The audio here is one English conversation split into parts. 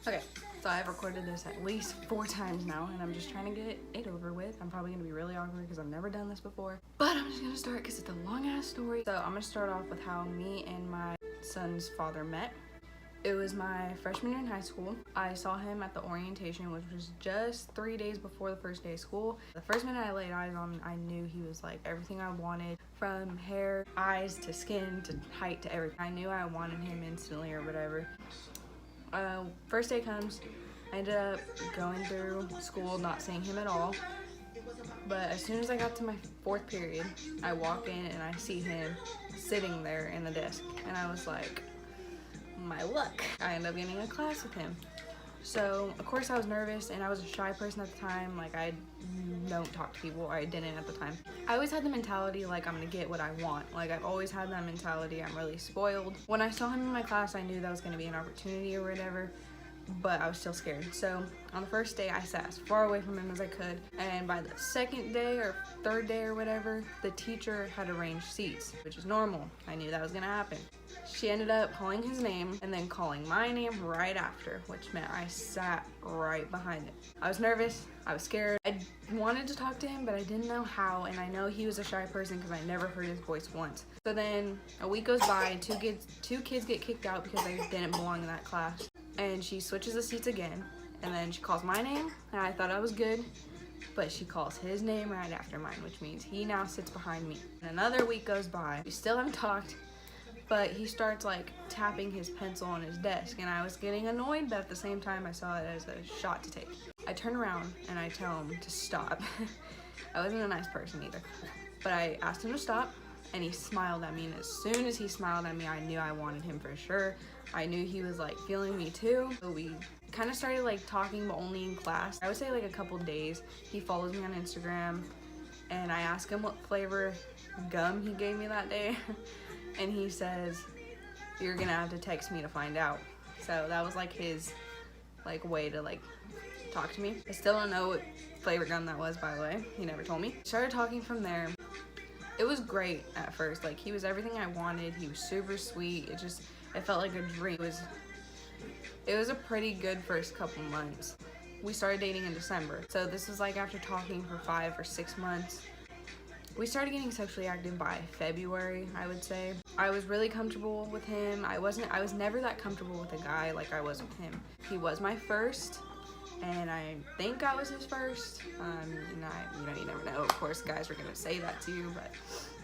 Okay, so I've recorded this at least 4 times now, and I'm just trying to get it over with. I'm probably gonna be really awkward because I've never done this before, but I'm just gonna start because it's a long ass story. So I'm gonna start off with how me and my son's father met. It was my freshman year in high school. I saw him at the orientation, which was just 3 days before the first day of school. The first minute I laid eyes on him, I knew he was like everything I wanted, from hair, eyes, to skin, to height, to everything. I knew I wanted him instantly or whatever. First day comes, I ended up going through school not seeing him at all. But as soon as I got to my 4th period, I walk in and I see him sitting there in the desk. And I was like, my luck. I ended up getting a class with him. So, of course, I was nervous, and I was a shy person at the time. Like, I don't talk to people, or I didn't at the time. I always had the mentality, like, I'm gonna get what I want. Like, I've always had that mentality. I'm really spoiled. When I saw him in my class, I knew that was gonna be an opportunity or whatever, but I was still scared. So, on the first day, I sat as far away from him as I could, and by the 2nd day or 3rd day or whatever, the teacher had arranged seats, which is normal. I knew that was gonna happen. She ended up calling his name and then calling my name right after, which meant I sat right behind him. I was nervous, I was scared. I wanted to talk to him, but I didn't know how, and I know he was a shy person because I never heard his voice once. So then a week goes by, and two kids get kicked out because they didn't belong in that class. And she switches the seats again, and then she calls my name, and I thought I was good, but she calls his name right after mine, which means he now sits behind me. And another week goes by, we still haven't talked, but he starts like tapping his pencil on his desk, and I was getting annoyed, but at the same time I saw it as a shot to take. I turn around and I tell him to stop. I wasn't a nice person either, but I asked him to stop, and he smiled at me, and as soon as he smiled at me, I knew I wanted him for sure. I knew he was like feeling me too. So we kind of started like talking, but only in class. I would say like a couple days. He follows me on Instagram, and I asked him what flavor gum he gave me that day. And he says, you're gonna have to text me to find out. So that was like his like way to like talk to me. I still don't know what flavor gum that was, by the way. He never told me. Started talking from there. It was great at first. Like, he was everything I wanted. He was super sweet. It felt like a dream. It was a pretty good first couple months. We started dating in December. So this was like after talking for 5 or 6 months. We started getting sexually active by February, I would say. I was really comfortable with him. I was never that comfortable with a guy like I was with him. He was my first, and I think I was his first. You never know. Of course, guys are gonna say that to you, but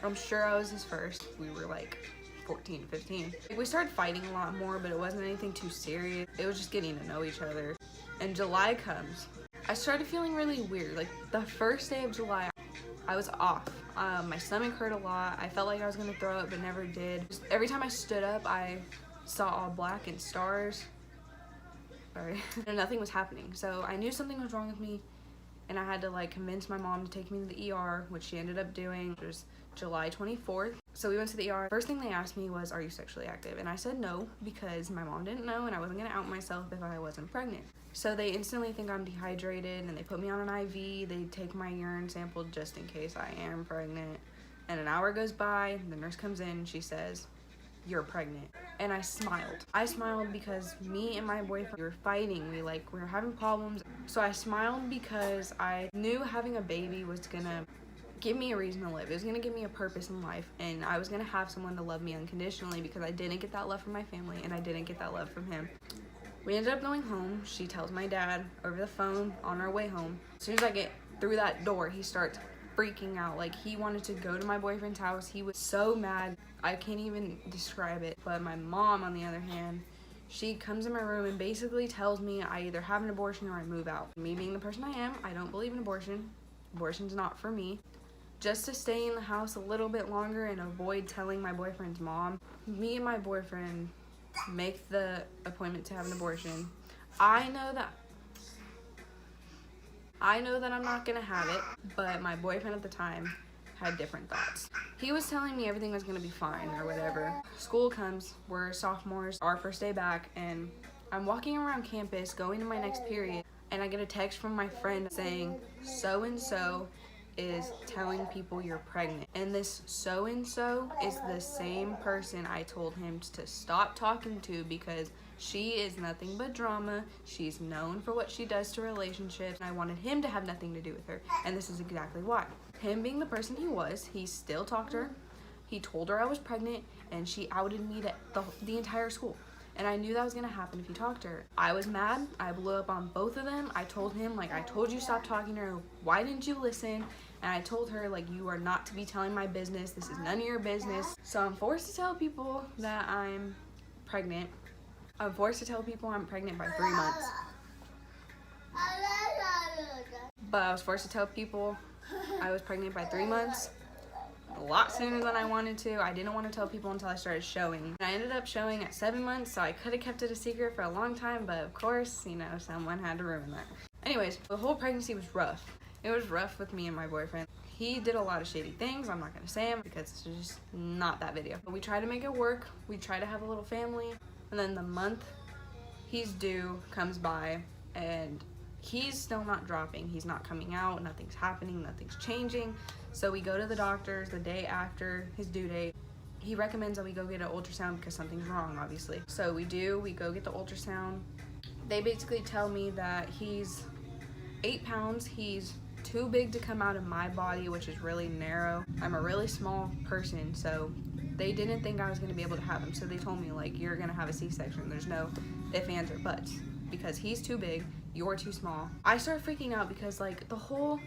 I'm sure I was his first. We were like 14, 15. We started fighting a lot more, but it wasn't anything too serious. It was just getting to know each other. And July comes. I started feeling really weird. Like, the first day of July, I was off. My stomach hurt a lot. I felt like I was gonna throw up, but never did. Just every time I stood up, I saw all black and stars. Sorry. And nothing was happening. So I knew something was wrong with me, and I had to like convince my mom to take me to the ER, which she ended up doing. It was July 24th. So we went to the ER. First thing they asked me was, are you sexually active? And I said no, because my mom didn't know, and I wasn't gonna out myself if I wasn't pregnant. So they instantly think I'm dehydrated, and they put me on an IV. They take my urine sample just in case I am pregnant. And an hour goes by, the nurse comes in, and she says, you're pregnant. And I smiled. I smiled because me and my boyfriend, we were fighting. We were having problems. So I smiled because I knew having a baby was gonna give me a reason to live. It was gonna give me a purpose in life, and I was gonna have someone to love me unconditionally, because I didn't get that love from my family, and I didn't get that love from him. We ended up going home. She tells my dad over the phone on our way home. As soon as I get through that door, he starts freaking out. Like, he wanted to go to my boyfriend's house. He was so mad. I can't even describe it. But my mom, on the other hand, she comes in my room and basically tells me I either have an abortion or I move out. Me being the person I am, I don't believe in abortion. Abortion's not for me. Just to stay in the house a little bit longer and avoid telling my boyfriend's mom, me and my boyfriend make the appointment to have an abortion. I know that I'm not gonna have it, but my boyfriend at the time had different thoughts. He was telling me everything was gonna be fine or whatever. School comes, we're sophomores, our first day back, and I'm walking around campus going to my next period, and I get a text from my friend saying, so-and-so is telling people you're pregnant. And this so-and-so is the same person I told him to stop talking to because she is nothing but drama. She's known for what she does to relationships. I wanted him to have nothing to do with her. And this is exactly why. Him being the person he was, he still talked to her. He told her I was pregnant, and she outed me to the entire school. And I knew that was gonna happen if he talked to her. I was mad. I blew up on both of them. I told him, like, I told you stop talking to her. Why didn't you listen? And I told her, like, you are not to be telling my business. This is none of your business. So I'm forced to tell people that I'm pregnant. I'm forced to tell people I'm pregnant by 3 months. But I was forced to tell people I was pregnant by 3 months. A lot sooner than I wanted to. I didn't want to tell people until I started showing. I ended up showing at 7 months, so I could have kept it a secret for a long time, but of course, you know, someone had to ruin that. Anyways, the whole pregnancy was rough. It was rough with me and my boyfriend. He did a lot of shady things. I'm not going to say him because it's just not that video. But we try to make it work. We try to have a little family. And then the month he's due comes by, and he's still not dropping. He's not coming out. Nothing's happening. Nothing's changing. So we go to the doctors the day after his due date. He recommends that we go get an ultrasound because something's wrong, obviously. So we do. We go get the ultrasound. They basically tell me that he's 8 pounds. He's too big to come out of my body, which is really narrow. I'm a really small person, so they didn't think I was going to be able to have him. So they told me, like, you're going to have a C-section. There's no ifs, ands, or buts. Because he's too big, you're too small. I started freaking out because, like, the whole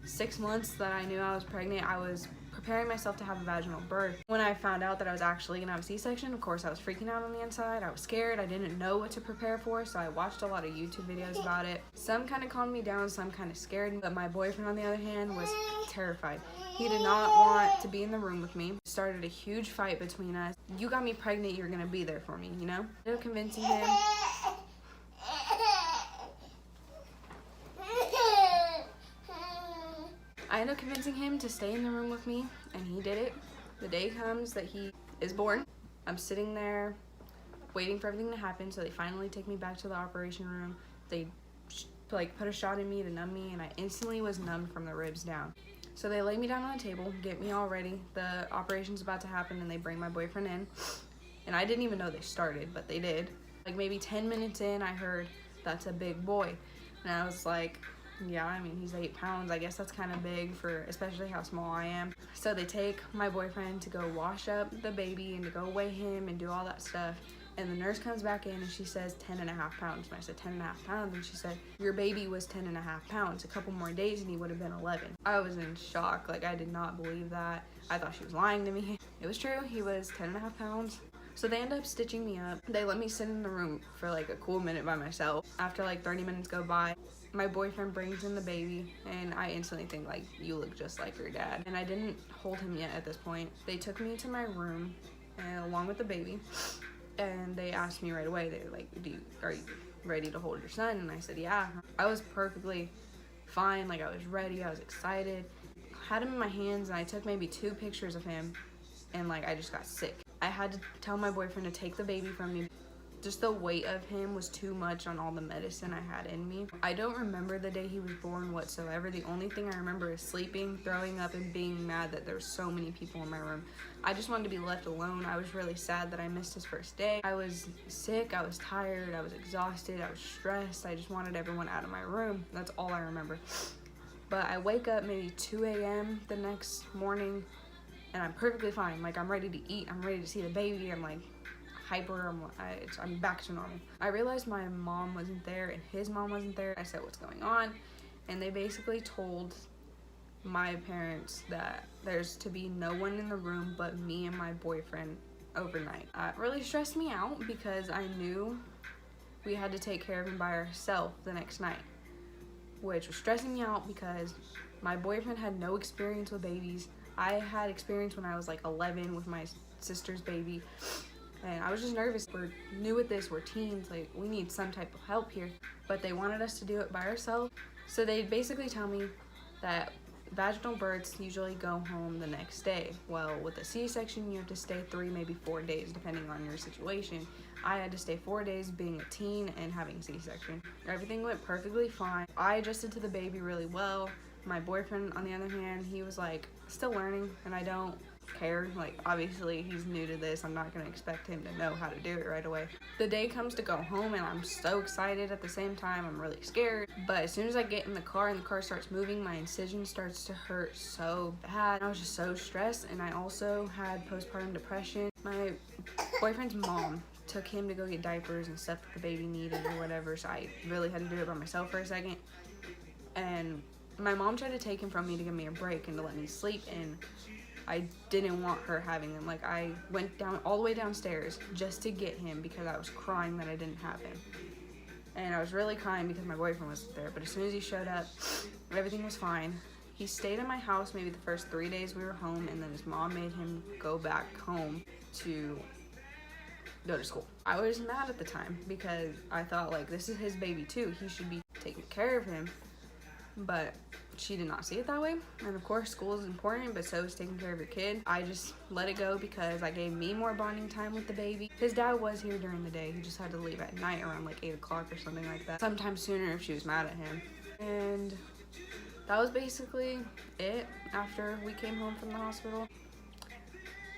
6 months that I knew I was pregnant, I was preparing myself to have a vaginal birth. When I found out that I was actually gonna have a C-section, of course I was freaking out on the inside. I was scared. I didn't know what to prepare for, so I watched a lot of YouTube videos about it. Some kind of calmed me down, some kind of scared me, but my boyfriend, on the other hand, was terrified. He did not want to be in the room with me. Started a huge fight between us. You got me pregnant, you're gonna be there for me, you know? I ended up convincing him. I ended up convincing him to stay in the room with me, and he did it. The day comes that he is born. I'm sitting there waiting for everything to happen, so they finally take me back to the operation room. They like put a shot in me to numb me, and I instantly was numbed from the ribs down. So they lay me down on a table, get me all ready. The operation's about to happen, and they bring my boyfriend in. And I didn't even know they started, but they did. Like maybe 10 minutes in, I heard, "That's a big boy." And I was like, yeah, I mean, he's 8 pounds. I guess that's kind of big for especially how small I am. So they take my boyfriend to go wash up the baby and to go weigh him and do all that stuff. And the nurse comes back in and she says 10.5 pounds. And I said 10.5 pounds. And she said, your baby was 10.5 pounds. A couple more days and he would have been 11. I was in shock. Like, I did not believe that. I thought she was lying to me. It was true. He was 10.5 pounds. So they end up stitching me up. They let me sit in the room for like a cool minute by myself. After like 30 minutes go by, my boyfriend brings in the baby, and I instantly think, like, you look just like your dad. And I didn't hold him yet at this point. They took me to my room, and along with the baby, and they asked me right away, they were like, are you ready to hold your son? And I said, yeah. I was perfectly fine. Like, I was ready. I was excited. I had him in my hands, and I took maybe 2 pictures of him, and, like, I just got sick. I had to tell my boyfriend to take the baby from me. Just the weight of him was too much on all the medicine I had in me. I don't remember the day he was born whatsoever. The only thing I remember is sleeping, throwing up, and being mad that there were so many people in my room. I just wanted to be left alone. I was really sad that I missed his first day. I was sick, I was tired, I was exhausted, I was stressed. I just wanted everyone out of my room. That's all I remember. But I wake up maybe 2 a.m. the next morning, and I'm perfectly fine. Like, I'm ready to eat, I'm ready to see the baby, I'm like, hyper, I'm back to normal. I realized my mom wasn't there and his mom wasn't there. I said, what's going on? And they basically told my parents that there's to be no one in the room but me and my boyfriend overnight. It really stressed me out because I knew we had to take care of him by ourselves the next night, which was stressing me out because my boyfriend had no experience with babies. I had experience when I was like 11 with my sister's baby. And I was just nervous. We're new at this, we're teens, like we need some type of help here. But they wanted us to do it by ourselves. So they basically tell me that vaginal births usually go home the next day. Well, with a C-section, you have to stay 3, maybe 4 days, depending on your situation. I had to stay 4 days being a teen and having a C-section. Everything went perfectly fine. I adjusted to the baby really well. My boyfriend, on the other hand, he was like still learning, and I don't care. Like, obviously he's new to this. I'm not gonna expect him to know how to do it right away. The day comes to go home, and I'm so excited. At the same time, I'm really scared. But as soon as I get in the car and the car starts moving, my incision starts to hurt so bad. I was just so stressed, and I also had postpartum depression. My boyfriend's mom took him to go get diapers and stuff that the baby needed or whatever, so I really had to do it by myself for a second. And my mom tried to take him from me to give me a break and to let me sleep, and I didn't want her having him. Like, I went down all the way downstairs just to get him because I was crying that I didn't have him. And I was really crying because my boyfriend wasn't there. But as soon as he showed up, everything was fine. He stayed in my house maybe the first 3 days we were home, and then his mom made him go back home to go to school. I was mad at the time because I thought, like, this is his baby too. He should be taking care of him. But she did not see it that way. And of course, school is important, but so is taking care of your kid. I just let it go because I gave me more bonding time with the baby. His dad was here during the day. He just had to leave at night around like 8 o'clock or something like that. Sometimes sooner if she was mad at him. And that was basically it after we came home from the hospital.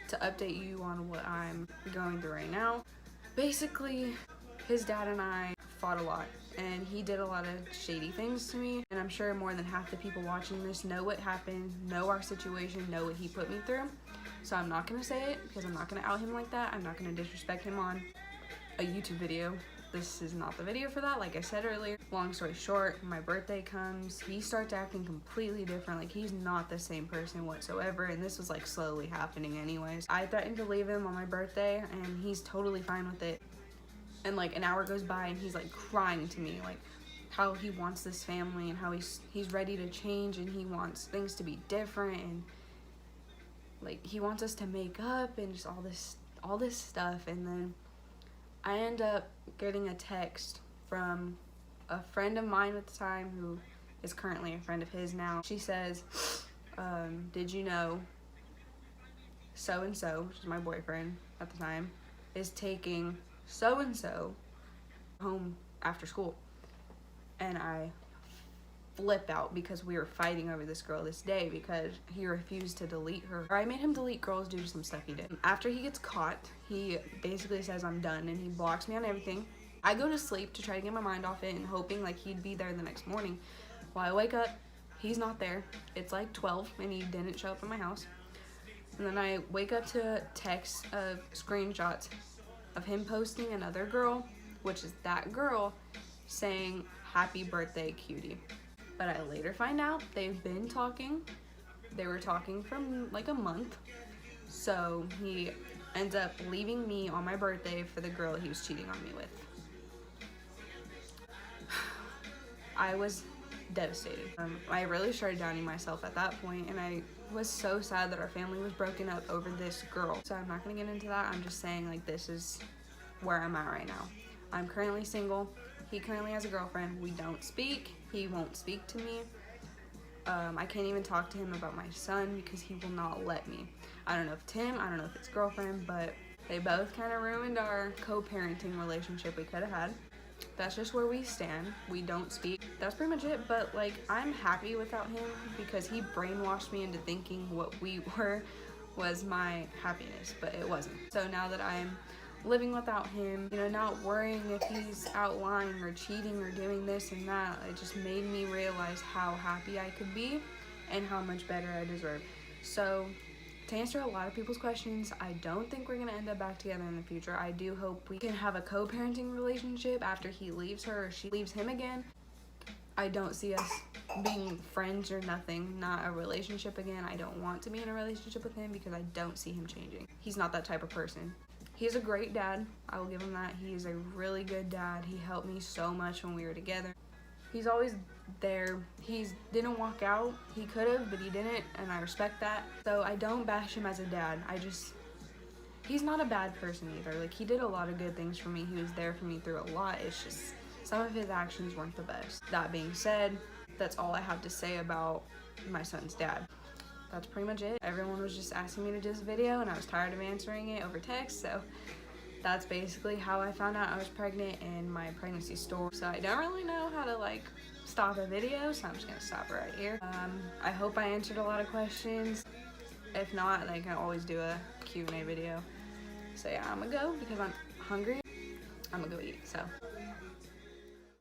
To update you on what I'm going through right now. Basically, his dad and I fought a lot, and he did a lot of shady things to me, and I'm sure more than half the people watching this know what happened, know our situation, know what he put me through. So I'm not gonna say it because I'm not gonna out him like that. I'm not gonna disrespect him on a YouTube video. This is not the video for that, like I said earlier. Long story short, my birthday comes, he starts acting completely different. Like, he's not the same person whatsoever, and this was like slowly happening anyways. I threatened to leave him on my birthday, and he's totally fine with it. And like an hour goes by and he's like crying to me, like how he wants this family and how he's ready to change and he wants things to be different, and like he wants us to make up and just all this stuff. And then I end up getting a text from a friend of mine at the time who is currently a friend of his now. She says, did you know so-and-so, which is my boyfriend at the time, is taking so-and-so home after school? And I flip out because we were fighting over this girl this day because he refused to delete her. Or I made him delete girls due to some stuff he did. After he gets caught, he basically says I'm done and he blocks me on everything. I go to sleep to try to get my mind off it and hoping like he'd be there the next morning. Well, I wake up, he's not there. It's like 12 and he didn't show up at my house. And then I wake up to texts of screenshots of him posting another girl, which is that girl, saying happy birthday cutie. But I later find out they've been talking. They were talking for like a month. So he ends up leaving me on my birthday for the girl he was cheating on me with. I was devastated. I really started doubting myself at that point, and I was so sad that our family was broken up over this girl. So I'm not gonna get into that. I'm just saying, like, this is where I'm at right now. I'm currently single. He currently has a girlfriend. We don't speak. He won't speak to me. I can't even talk to him about my son because he will not let me. I don't know if it's him, I don't know if it's girlfriend, but they both kind of ruined our co-parenting relationship we could have had. That's just where we stand. We don't speak. That's pretty much it. But like, I'm happy without him because he brainwashed me into thinking what we were was my happiness, but it wasn't. So now that I'm living without him, you know, not worrying if he's out lying or cheating or doing this and that, it just made me realize how happy I could be and how much better I deserve. So to answer a lot of people's questions, I don't think we're gonna end up back together in the future. I do hope we can have a co-parenting relationship after he leaves her or she leaves him again. I don't see us being friends or nothing, not a relationship again. I don't want to be in a relationship with him because I don't see him changing. He's not that type of person. He's a great dad. I will give him that. He is a really good dad. He helped me so much when we were together. He's always there. He didn't walk out. He could have, but he didn't, and I respect that. So I don't bash him as a dad. He's not a bad person either. Like, he did a lot of good things for me. He was there for me through a lot. It's just some of his actions weren't the best. That being said, that's all I have to say about my son's dad. That's pretty much it. Everyone was just asking me to do this video and I was tired of answering it over text, so that's basically how I found out I was pregnant in my pregnancy story. So I don't really know how to like stop a video, so I'm just gonna stop it right here. I hope I answered a lot of questions. If not, I can always do a Q&A video. So yeah, I'm gonna go because I'm hungry. I'm gonna go eat, so.